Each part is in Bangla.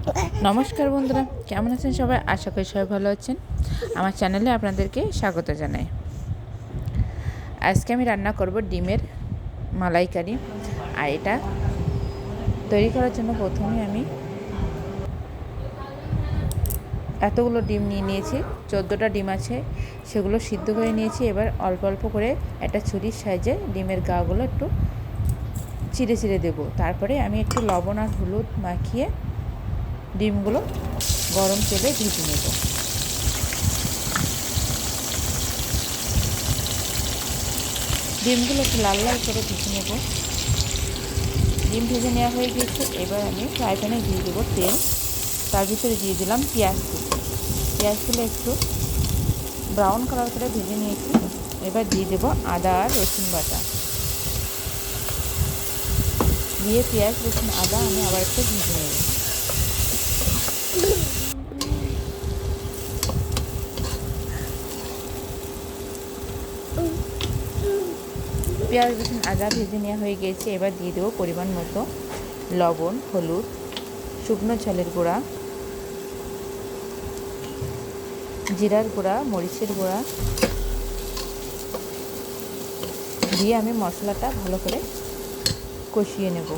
নমস্কার বন্ধুরা, কেমন আছেন সবাই? আশা করি সবাই ভালো আছেন। আমার চ্যানেলে আপনাদেরকে স্বাগত জানাই। আজকে আমি রান্না করব ডিমের মালাইকারি। আর এটা তৈরি করার জন্য প্রথমে আমি এতগুলো ডিম নিয়ে নিয়েছি। 14টা ডিম আছে, সেগুলো সিদ্ধ করে নিয়েছি। এবার অল্প অল্প করে একটা ছুরির সাহায্যে ডিমের গাগুলো একটু চিড়ে চিড়ে দেবো। তারপরে আমি একটু লবণ আর হলুদ মাখিয়ে ডিমগুলো গরম তেলে ভেজে নেব। ডিমগুলো একটু লাল লাল করে ভেজে নেব। ডিম ভেজে নেওয়া হয়ে গিয়েছে। এবার আমি ফ্রাই প্যানে দিয়ে দেবো তেল। তার ভিতরে দিয়ে দিলাম পেঁয়াজ কুচি। পেঁয়াজগুলো একটু ব্রাউন কালার করে ভেজে নিয়েছি। এবার দিয়ে দেবো আদা আর রসুন বাটা। দিয়ে পেঁয়াজ রসুন আদা আমি আবার একটু ভেজে নেব। পেঁয়াজ রসুন আদা ভেজে নেওয়া হয়ে গিয়েছে। এবার দিয়ে দেবো পরিমাণ মতো লবণ, হলুদ, শুকনো ঝালের গুঁড়া, জিরার গুঁড়া, মরিচের গুঁড়া দিয়ে আমি মশলাটা ভালো করে কষিয়ে নেব।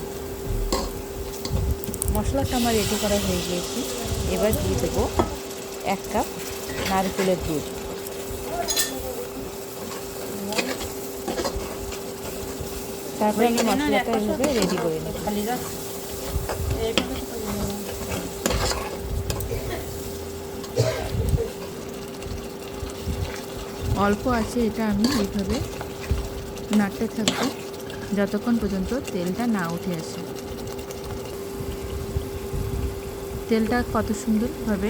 মশলাটা আমার রেডি করা হয়ে গিয়েছে। এবার দিয়ে দেবো 1 কাপ নারকেলের দুধ। তারপরে আমি মশলাটা এইভাবে রেডি করে নেব। অল্প আছে এটা আমি এইভাবে নাড়তে থাকবো যতক্ষণ পর্যন্ত তেলটা না উঠে আসে। তেলটা কত সুন্দরভাবে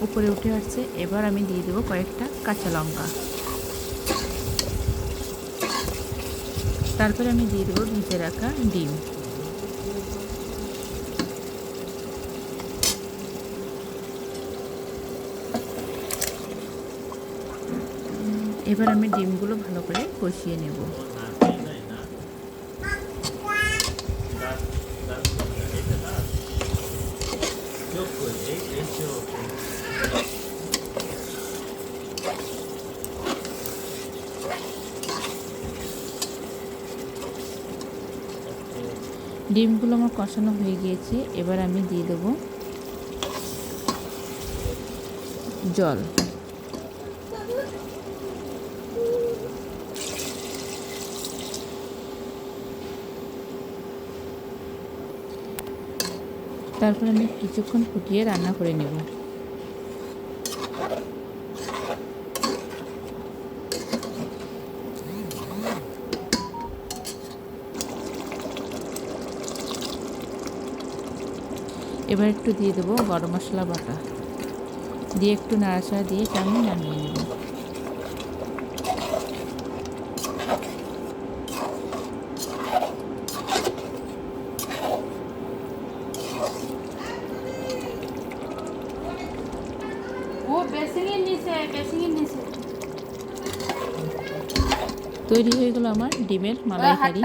উপরে উঠে আসছে। এবার আমি দিয়ে দেবো কয়েকটা কাঁচা লঙ্কা। তারপরে আমি দিয়ে দেবো ভেজে রাখা ডিম। এবার আমি ডিমগুলো ভালো করে কষিয়ে নেব। ডিমগুলো আমার কষানো হয়ে গিয়েছে। এবার আমি দিয়ে দেবো জল। তারপর আমি কিছুক্ষণ ফুটিয়ে রান্না করে নেব। এবার একটু দিয়ে দেবো গরম মশলা বাটা, দিয়ে একটু নাড়াচাড়া দিয়ে আমি নামিয়ে নেব। তৈরি হয়ে গেল আমার ডিমের মালাইকারি।